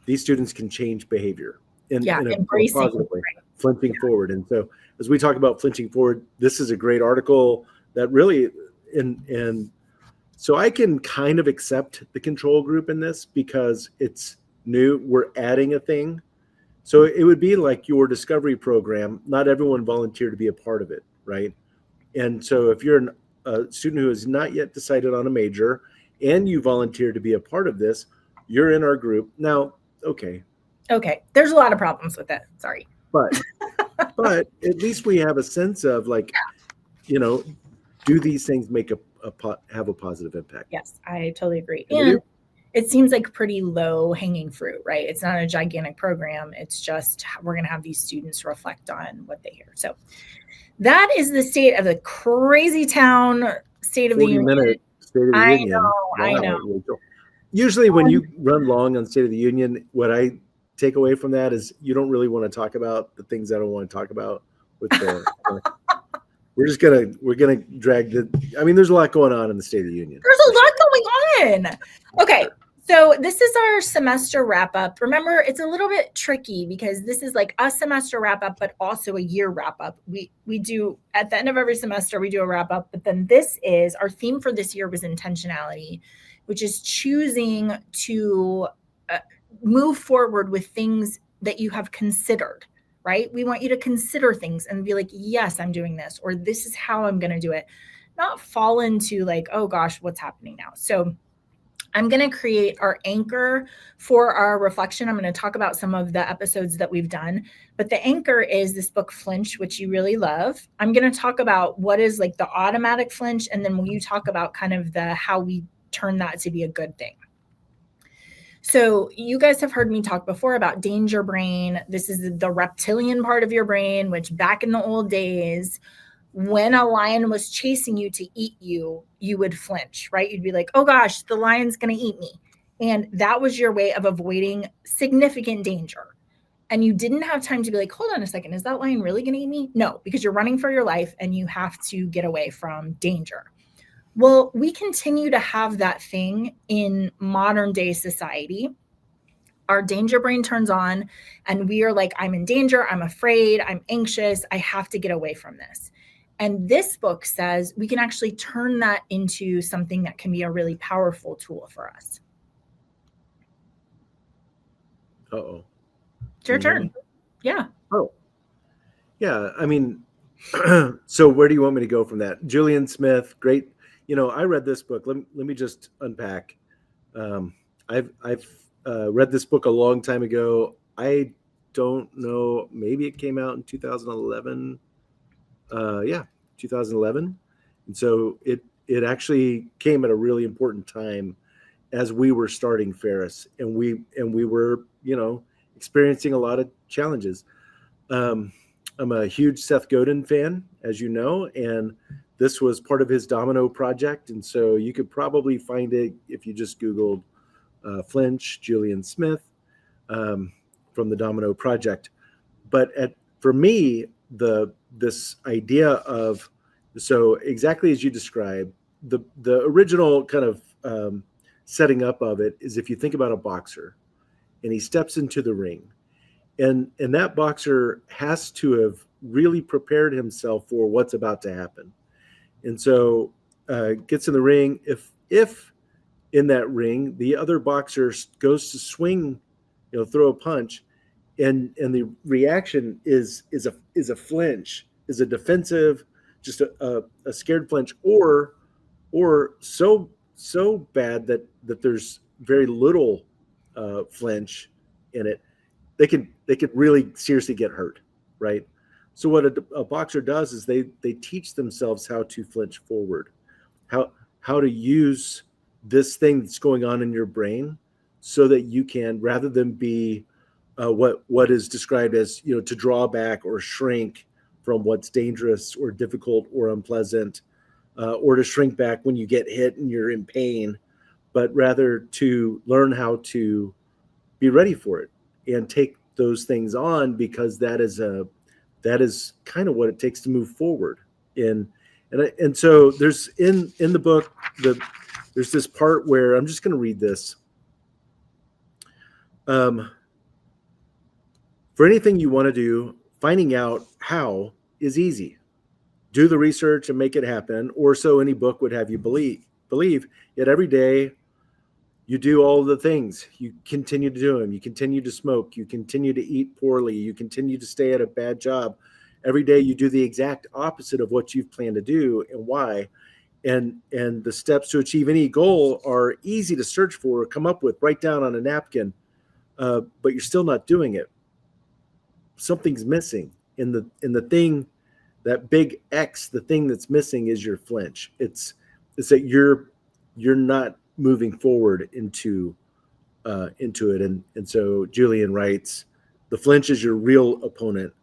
these students can change behavior in a positive way, flinching forward. And so as we talk about flinching forward, this is a great article that really, and so I can kind of accept the control group in this because it's new. We're adding a thing. So it would be like your discovery program. Not everyone volunteered to be a part of it, right? And so if you're a student who has not yet decided on a major and you volunteer to be a part of this, you're in our group. Now, okay. There's a lot of problems with it. Sorry. But at least we have a sense of like, do these things make have a positive impact? Yes, I totally agree. And it seems like pretty low hanging fruit, right? It's not a gigantic program. It's just, we're going to have these students reflect on what they hear. So that is the state of the crazy town State of the Union. State of the Union. I know. Usually when you run long on State of the Union, what I take away from that is you don't really want to talk about the things I don't want to talk about with the we're gonna drag the. I mean, there's a lot going on in the State of the Union. There's a lot going on. Okay. So this is our semester wrap up. Remember, it's a little bit tricky because this is like a semester wrap up, but also a year wrap up. We do at the end of every semester, we do a wrap up, but then this is our theme for this year was intentionality, which is choosing to move forward with things that you have considered, right? We want you to consider things and be like, yes, I'm doing this, or this is how I'm going to do it, not fall into like, oh gosh, what's happening now? So I'm going to create our anchor for our reflection. I'm going to talk about some of the episodes that we've done, but the anchor is this book Flinch, which you really love. I'm going to talk about what is like the automatic flinch, and then when you talk about kind of the how we turn that to be a good thing. So you guys have heard me talk before about danger brain. This is the reptilian part of your brain, which back in the old days, when a lion was chasing you to eat you, you would flinch, right? You'd be like, oh gosh, the lion's going to eat me. And that was your way of avoiding significant danger. And you didn't have time to be like, hold on a second, is that lion really going to eat me? No, because you're running for your life and you have to get away from danger. Well, we continue to have that thing in modern day society. Our danger brain turns on and we are like, I'm in danger, I'm afraid, I'm anxious, I have to get away from this. And this book says we can actually turn that into something that can be a really powerful tool for us. Uh-oh. It's your turn. Yeah. Oh. Yeah, I mean, so where do you want me to go from that? Julian Smith, great. I read this book. Let me just unpack. I've read this book a long time ago. I don't know. Maybe it came out in 2011. Yeah, 2011. And so it actually came at a really important time as we were starting Ferris, and we were experiencing a lot of challenges. I'm a huge Seth Godin fan, as you know, and this was part of his Domino project. And so you could probably find it if you just Googled Flinch, Julian Smith from the Domino project. But for me, this idea of, so exactly as you described, the original kind of setting up of it is, if you think about a boxer and he steps into the ring, and that boxer has to have really prepared himself for what's about to happen. And so gets in the ring. If in that ring the other boxer goes to swing, throw a punch, and the reaction is a flinch, is a defensive, just a scared flinch, or so bad that there's very little flinch in it, they could really seriously get hurt, right? So what a boxer does is they teach themselves how to flinch forward, how to use this thing that's going on in your brain, so that you can, rather than be what is described as to draw back or shrink from what's dangerous or difficult or unpleasant, or to shrink back when you get hit and you're in pain, but rather to learn how to be ready for it and take those things on, because that is kind of what it takes to move forward. And so there's in the book, there's this part where I'm just going to read this. For anything you want to do, finding out how is easy. Do the research and make it happen, or so any book would have you believe. Yet every day you do all the things. You continue to do them. You continue to smoke. You continue to eat poorly. You continue to stay at a bad job. Every day you do the exact opposite of what you've planned to do, and why. And the steps to achieve any goal are easy to search for, come up with, write down on a napkin, but you're still not doing it. Something's missing in the thing, that big X. The thing that's missing is your flinch. It's that you're not moving forward into it. And so Julian writes, the flinch is your real opponent.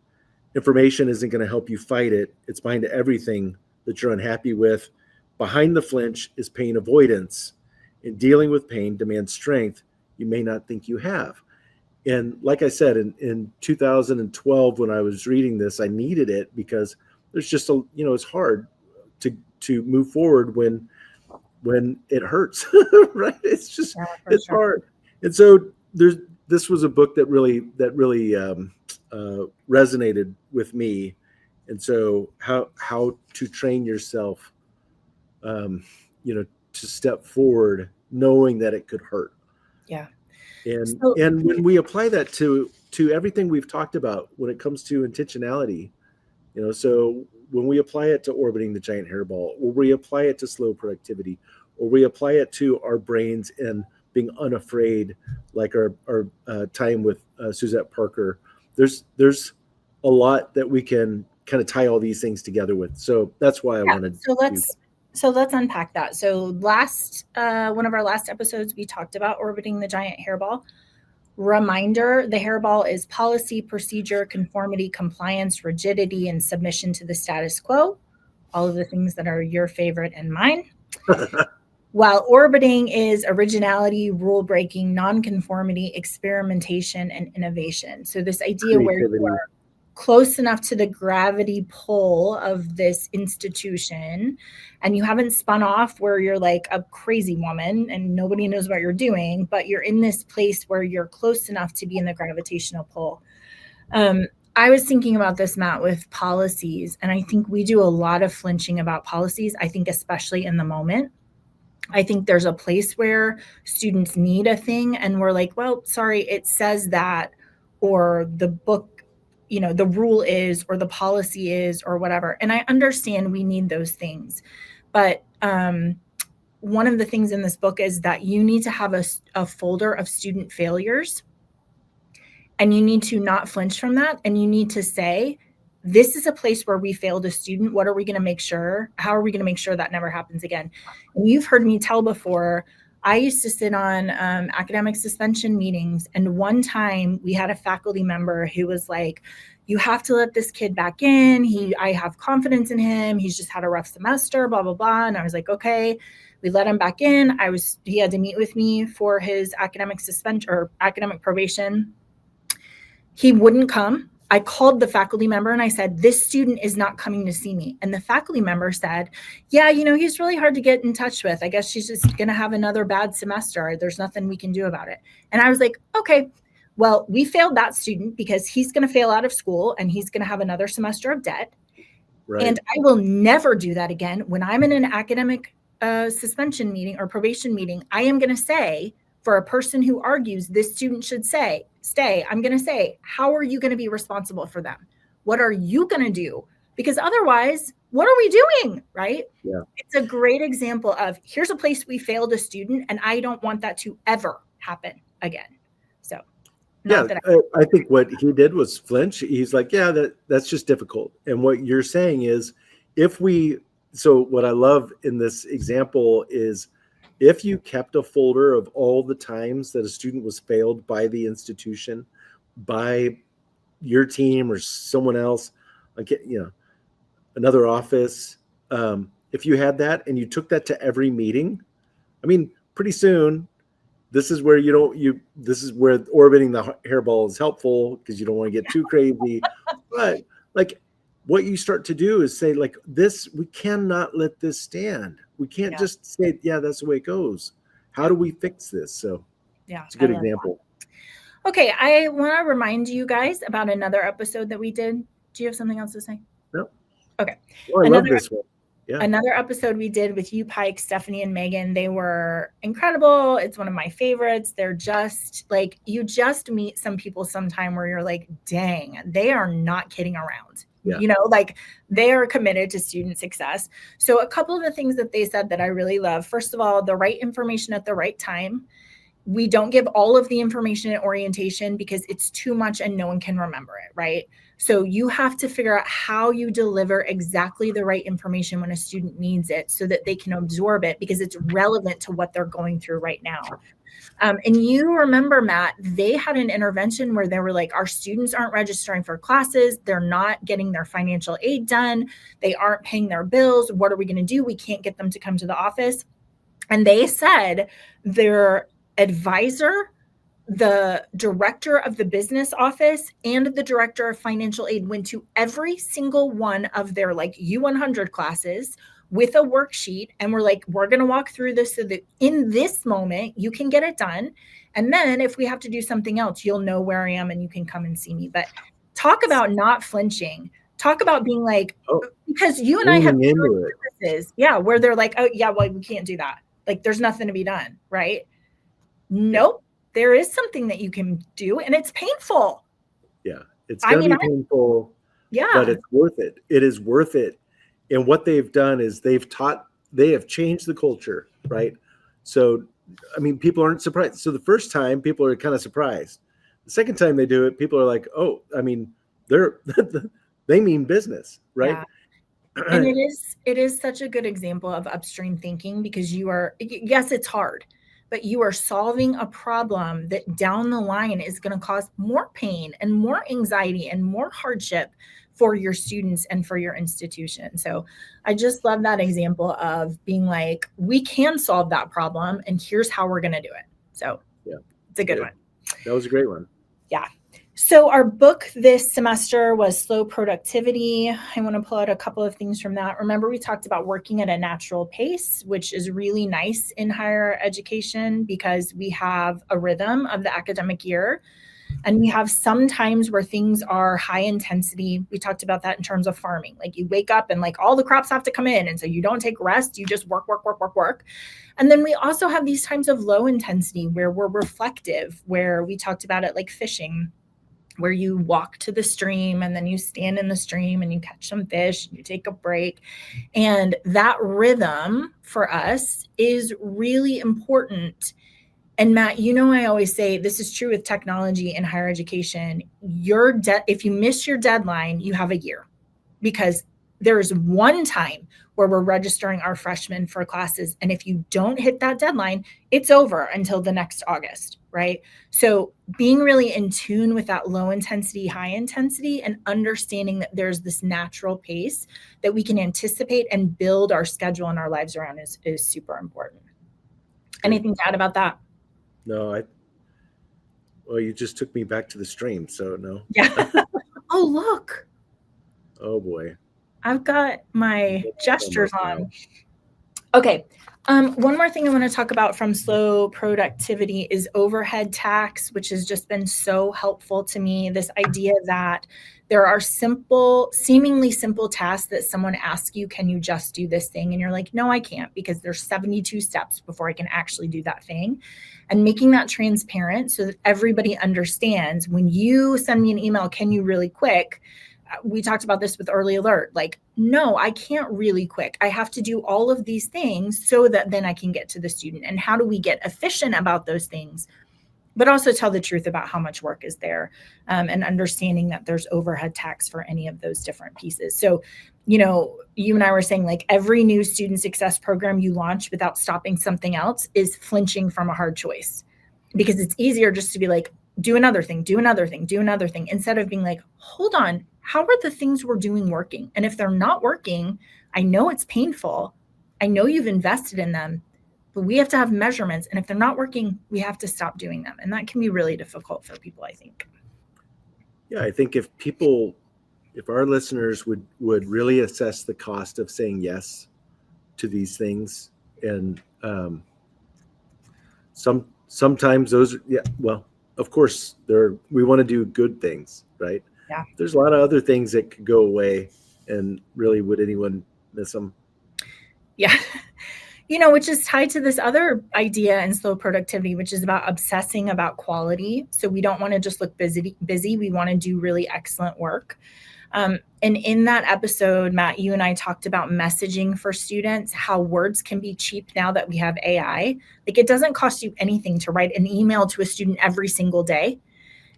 Information isn't going to help you fight it. It's behind everything that you're unhappy with. Behind the flinch is pain avoidance. And dealing with pain demands strength you may not think you have. And like I said, in 2012, when I was reading this, I needed it because there's just a, it's hard to move forward when it hurts, right? It's just, Yeah, for it's sure. hard. And so this was a book that really resonated with me. And so how to train yourself, um, to step forward, knowing that it could hurt. Yeah. And So when we apply that to everything we've talked about when it comes to intentionality, so when we apply it to orbiting the giant hairball, or we apply it to slow productivity, or we apply it to our brains and being unafraid, like our time with Suzette Parker, there's a lot that we can kind of tie all these things together with. So that's why I yeah, wanted so to. let's unpack that. So last one of our last episodes, we talked about orbiting the giant hairball. Reminder, the hairball is policy, procedure, conformity, compliance, rigidity, and submission to the status quo. All of the things that are your favorite and mine. While orbiting is originality, rule breaking, nonconformity, experimentation, and innovation. So, this idea where you Creativity. are close enough to the gravity pull of this institution and you haven't spun off where you're like a crazy woman and nobody knows what you're doing, but you're in this place where you're close enough to be in the gravitational pull. Um, I was thinking about this, Matt, with policies, and I think we do a lot of flinching about policies. I think, especially in the moment, I think there's a place where students need a thing and we're like, well, sorry, it says that, or the book, the rule is, or the policy is, or whatever. And I understand we need those things. But one of the things in this book is that you need to have a folder of student failures, and you need to not flinch from that. And you need to say, this is a place where we failed a student. What are we going to make sure? How are we going to make sure that never happens again? And you've heard me tell before, I used to sit on academic suspension meetings. And one time we had a faculty member who was like, you have to let this kid back in. I have confidence in him. He's just had a rough semester, blah, blah, blah. And I was like, okay. We let him back in. He had to meet with me for his academic suspension or academic probation. He wouldn't come. I called the faculty member and I said, this student is not coming to see me. And the faculty member said, yeah, he's really hard to get in touch with. I guess she's just going to have another bad semester. There's nothing we can do about it. And I was like, okay, well, we failed that student because he's going to fail out of school and he's going to have another semester of debt. Right. And I will never do that again. When I'm in an academic suspension meeting or probation meeting, I am going to say, for a person who argues this student should stay, I'm going to say, how are you going to be responsible for them? What are you going to do? Because otherwise, what are we doing? Right? Yeah. It's a great example of, here's a place we failed a student, and I don't want that to ever happen again. So I think what he did was flinch. He's like, yeah, that's just difficult. And what you're saying is, so what I love in this example is, if you kept a folder of all the times that a student was failed by the institution, by your team or someone else, like, another office, if you had that and you took that to every meeting, I mean, pretty soon, this is where this is where orbiting the hairball is helpful, because you don't want to get too crazy. But like, what you start to do is say, like, this, we cannot let this stand. We can't just say, yeah, that's the way it goes. How do we fix this? So it's a good example. That. Okay, I want to remind you guys about another episode that we did. Do you have something else to say? No. Okay. Well, I love this one. Yeah. Another episode we did with you, Pike, Stephanie, and Megan. They were incredible. It's one of my favorites. They're just like, you just meet some people sometime where you're like, dang, they are not kidding around. Yeah. Like, they are committed to student success. So a couple of the things that they said that I really love. First of all, the right information at the right time. We don't give all of the information at orientation because it's too much and no one can remember it, right? So you have to figure out how you deliver exactly the right information when a student needs it so that they can absorb it because it's relevant to what they're going through right now. And you remember, Matt, they had an intervention where they were like, our students aren't registering for classes. They're not getting their financial aid done. They aren't paying their bills. What are we going to do? We can't get them to come to the office. And they said their advisor the director of the business office and the director of financial aid went to every single one of their like U100 classes with a worksheet, and we're like, we're going to walk through this so that in this moment you can get it done, and then if we have to do something else, you'll know where I am and you can come and see me. But talk about not flinching. Talk about being like, Oh, because you and I have leaning into it. businesses, yeah, where they're like, oh yeah, well, we can't do that, like there's nothing to be done, right? Yeah. Nope, there is something that you can do, and it's painful. Yeah. It's I going to mean, be painful, but yeah, it's worth it. It is worth it. And what they've done is they have changed the culture, right? So, I mean, people aren't surprised. So the first time people are kind of surprised. The second time they do it, people are like, oh, I mean, they're, they mean business, right? yeah. And it is such a good example of upstream thinking, because you are, yes, it's hard, but you are solving a problem that down the line is going to cause more pain and more anxiety and more hardship for your students and for your institution. So I just love that example of being like, we can solve that problem and here's how we're going to do it. So Yeah. it's a good Good. one. That was a great one. Yeah. So our book this semester was Slow Productivity. I want to pull out a couple of things from that. Remember, we talked about working at a natural pace, which is really nice in higher education because we have a rhythm of the academic year. And we have some times where things are high intensity. We talked about that in terms of farming. Like you wake up and like all the crops have to come in. And so you don't take rest, you just work, work, work, work, work. And then we also have these times of low intensity where we're reflective, where we talked about it like fishing, where you walk to the stream and then you stand in the stream and you catch some fish and you take a break. And that rhythm for us is really important. And Matt, I always say this is true with technology and higher education. If you miss your deadline, you have a year, because there's one time where we're registering our freshmen for classes. And if you don't hit that deadline, it's over until the next August, right? So being really in tune with that low intensity, high intensity, and understanding that there's this natural pace that we can anticipate and build our schedule and our lives around is super important. Good. Anything to add about that? No, well, you just took me back to the stream. So no. Yeah. Oh, look, Oh boy. I've got my gestures Now. on. Okay. One more thing I want to talk about from Slow Productivity is overhead tax, which has just been so helpful to me. This idea that there are seemingly simple tasks that someone asks you, can you just do this thing? And you're like, no, I can't, because there's 72 steps before I can actually do that thing. And making that transparent so that everybody understands, when you send me an email, can you really quick? We talked about this with early alert. Like, no, I can't really quick. I have to do all of these things so that then I can get to the student. And how do we get efficient about those things, but also tell the truth about how much work is there, and understanding that there's overhead tax for any of those different pieces. So, you and I were saying, like, every new student success program you launch without stopping something else is flinching from a hard choice, because it's easier just to be like, do another thing, do another thing, do another thing, instead of being like, hold on, how are the things we're doing working? And if they're not working, I know it's painful. I know you've invested in them, but we have to have measurements. And if they're not working, we have to stop doing them. And that can be really difficult for people, I think. Yeah, I think if our listeners would really assess the cost of saying yes to these things, and sometimes those, yeah, well, of course we want to do good things, right? Yeah. There's a lot of other things that could go away, and really, would anyone miss them? Yeah. Which is tied to this other idea in Slow Productivity, which is about obsessing about quality. So we don't want to just look busy. We want to do really excellent work. And in that episode, Matt, you and I talked about messaging for students, how words can be cheap now that we have AI. Like, it doesn't cost you anything to write an email to a student every single day.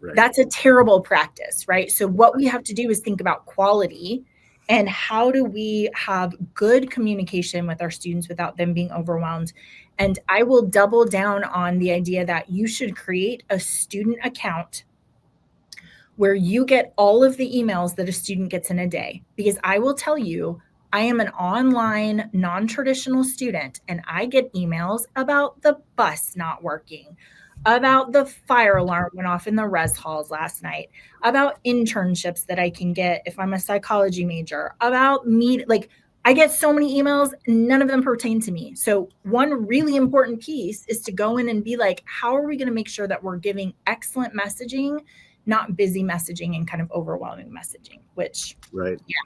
Right. That's a terrible practice, right? So what we have to do is think about quality, and how do we have good communication with our students without them being overwhelmed. And I will double down on the idea that you should create a student account where you get all of the emails that a student gets in a day. Because I will tell you, I am an online, non-traditional student, and I get emails about the bus not working, about the fire alarm went off in the res halls last night, about internships that I can get if I'm a psychology major, about me. Like, I get so many emails, none of them pertain to me. So one really important piece is to go in and be like, how are we going to make sure that we're giving excellent messaging, not busy messaging and kind of overwhelming messaging, which, Right. yeah.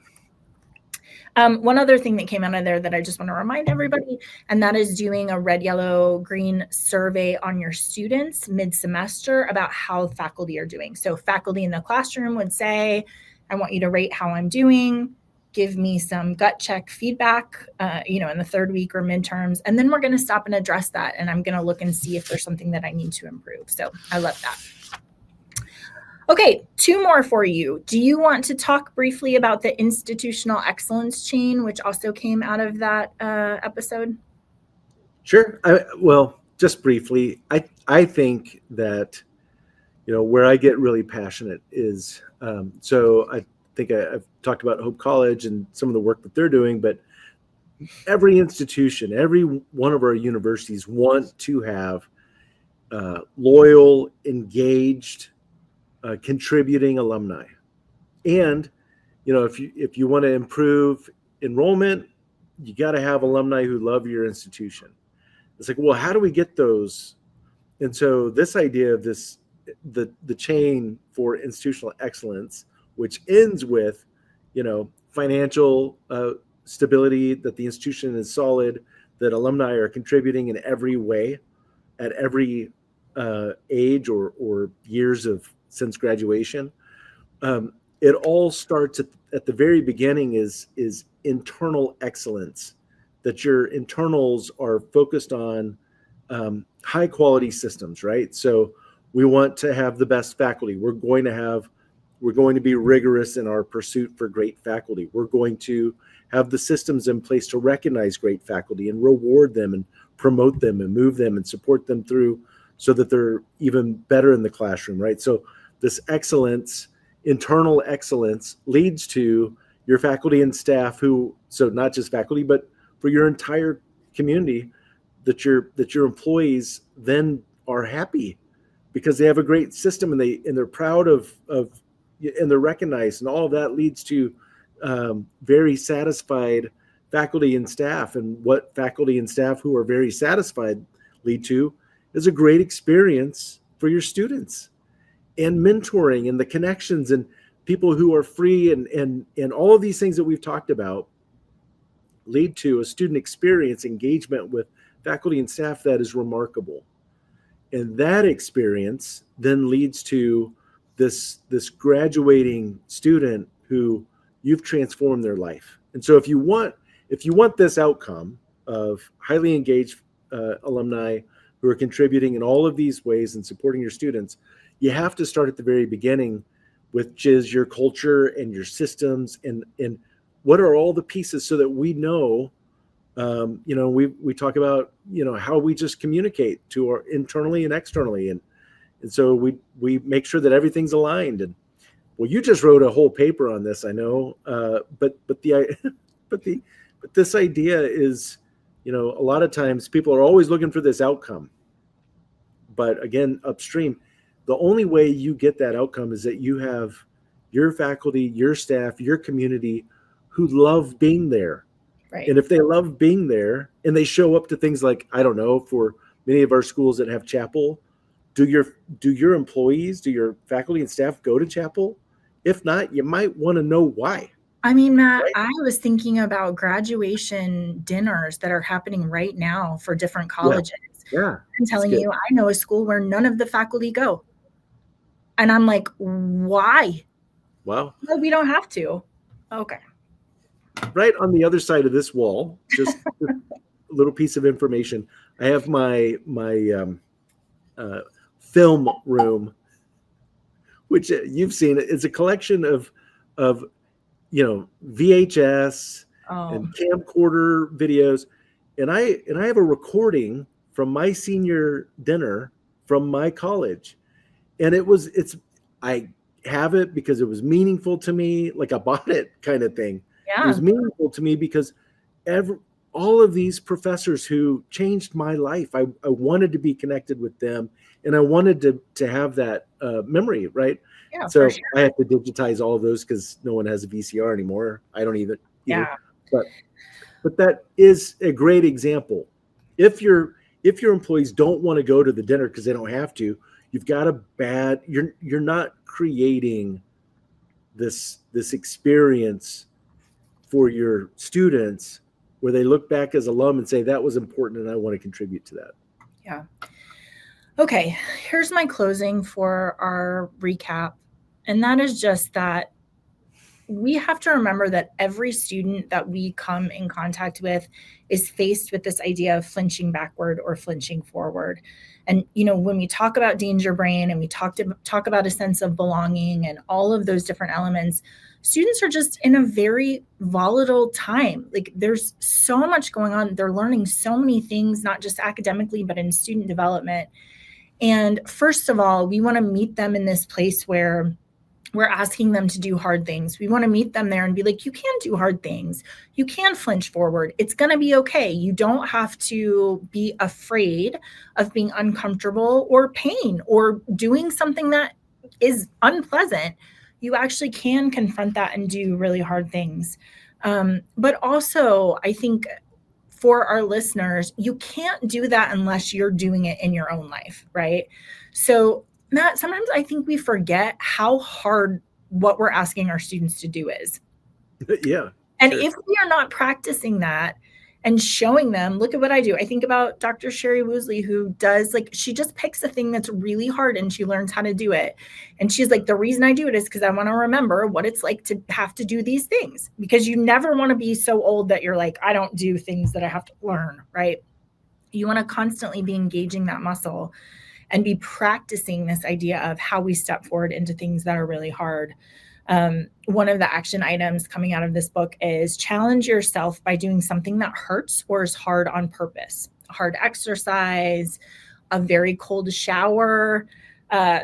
One other thing that came out of there that I just want to remind everybody, and that is doing a red, yellow, green survey on your students mid-semester about how faculty are doing. So faculty in the classroom would say, I want you to rate how I'm doing, give me some gut check feedback, in the third week or midterms, and then we're going to stop and address that. And I'm going to look and see if there's something that I need to improve. So I love that. Okay, 2 more for you. Do you want to talk briefly about the institutional excellence chain, which also came out of that episode? Sure. Well, just briefly, I think that, where I get really passionate is, so I think I've talked about Hope College and some of the work that they're doing, but every institution, every one of our universities want to have loyal, engaged, contributing alumni. And if you want to improve enrollment, you got to have alumni who love your institution. It's like, well, how do we get those? And so this idea of the chain for institutional excellence, which ends with, financial stability, that the institution is solid, that alumni are contributing in every way, at every age or years since graduation. It all starts at the very beginning is internal excellence, that your internals are focused on high quality systems, right? So we want to have the best faculty. We're going to be rigorous in our pursuit for great faculty. We're going to have the systems in place to recognize great faculty and reward them and promote them and move them and support them through so that they're even better in the classroom, right? So this excellence, internal excellence, leads to your faculty and staff so not just faculty, but for your entire community, that your employees then are happy because they have a great system and they're proud of and they're recognized, and all of that leads to very satisfied faculty and staff. And what faculty and staff who are very satisfied lead to is a great experience for your students, and mentoring and the connections and people who are free, and all of these things that we've talked about lead to a student experience engagement with faculty and staff that is remarkable. And that experience then leads to this graduating student who you've transformed their life. And so if you want this outcome of highly engaged alumni who are contributing in all of these ways and supporting your students, you have to start at the very beginning, which is your culture and your systems and what are all the pieces, so that we know, we talk about, how we just communicate to our internally and externally. And so we make sure that everything's aligned. And well, you just wrote a whole paper on this, I know. But this idea is, a lot of times people are always looking for this outcome. But again, upstream, the only way you get that outcome is that you have your faculty, your staff, your community who love being there. Right. And if they love being there and they show up to things like, I don't know, for many of our schools that have chapel, do your employees, do your faculty and staff go to chapel? If not, you might want to know why. I mean, Matt, right? I was thinking about graduation dinners that are happening right now for different colleges. Yeah. I'm telling you, I know a school where none of the faculty go. And I'm like, why? Wow. No, we don't have to. Okay. Right on the other side of this wall, just a little piece of information. I have my film room, which you've seen. It's a collection of VHS and camcorder videos, and I have a recording from my senior dinner from my college, and I have it because it was meaningful to me, like I bought it kind of thing. Yeah. It was meaningful to me because all of these professors who changed my life. I wanted to be connected with them, and I wanted to have that memory, right? Yeah, for So I sure. have to digitize all of those because no one has a VCR anymore. I don't either. Yeah. But that is a great example. If your employees don't want to go to the dinner because they don't have to, you've got a bad. You're not creating this experience for your students where they look back as alum and say that was important and I want to contribute to that. Yeah. Okay, here's my closing for our recap. And that is just that we have to remember that every student that we come in contact with is faced with this idea of flinching backward or flinching forward. And when we talk about danger brain and we talk about a sense of belonging and all of those different elements, students are just in a very volatile time. Like there's so much going on. They're learning so many things, not just academically, but in student development. And first of all, we want to meet them in this place where we're asking them to do hard things. We want to meet them there and be like, you can do hard things. You can flinch forward. It's going to be okay. You don't have to be afraid of being uncomfortable or pain or doing something that is unpleasant. You actually can confront that and do really hard things. But also, I think for our listeners, you can't do that unless you're doing it in your own life, right? So, Matt, sometimes I think we forget how hard what we're asking our students to do is. Yeah, And sure. if we are not practicing that and showing them, look at what I do. I think about Dr. Sherry Woosley, who does she just picks a thing that's really hard and she learns how to do it. And she's like, the reason I do it is because I want to remember what it's like to have to do these things, because you never want to be so old that you're like, I don't do things that I have to learn, right? You want to constantly be engaging that muscle and be practicing this idea of how we step forward into things that are really hard. One of the action items coming out of this book is challenge yourself by doing something that hurts or is hard on purpose. Hard exercise, a very cold shower,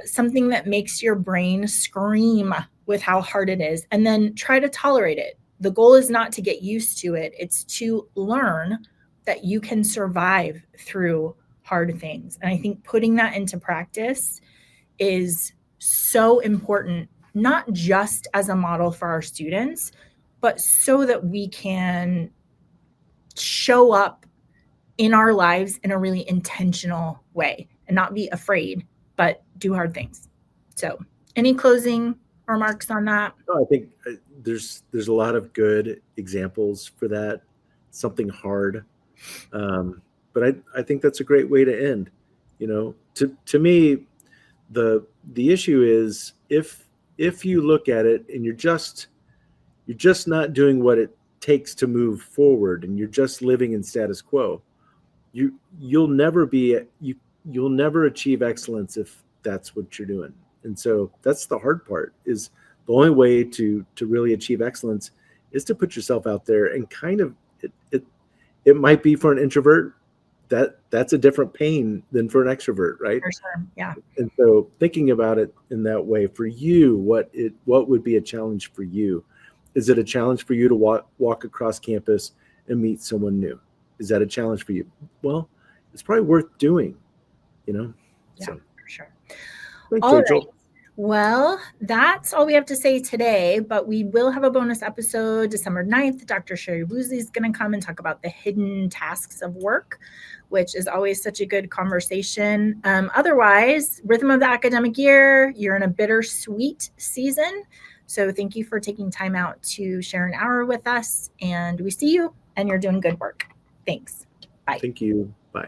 something that makes your brain scream with how hard it is, and then try to tolerate it. The goal is not to get used to it, it's to learn that you can survive through hard things. And I think putting that into practice is so important, not just as a model for our students, but so that we can show up in our lives in a really intentional way and not be afraid, but do hard things. So, any closing remarks on that? No, I think there's a lot of good examples for that. Something hard, but I think that's a great way to end. To me, the issue is if you look at it and you're just not doing what it takes to move forward, and you're just living in status quo, you'll never be you'll never achieve excellence if that's what you're doing. And so that's the hard part, is the only way to really achieve excellence is to put yourself out there and kind of it might be for an introvert that's a different pain than for an extrovert, right? For sure. Yeah. And so thinking about it in that way, for you, what would be a challenge for you? Is it a challenge for you to walk across campus and meet someone new? Is that a challenge for you? Well, it's probably worth doing, you know? Yeah, So for sure. thanks, All right. Rachel. Well, that's all we have to say today, but we will have a bonus episode December 9th. Dr. Sherry Woosley is going to come and talk about the hidden tasks of work, which is always such a good conversation. Otherwise, rhythm of the academic year, you're in a bittersweet season. So thank you for taking time out to share an hour with us, and we see you and you're doing good work. Thanks. Bye. Thank you. Bye.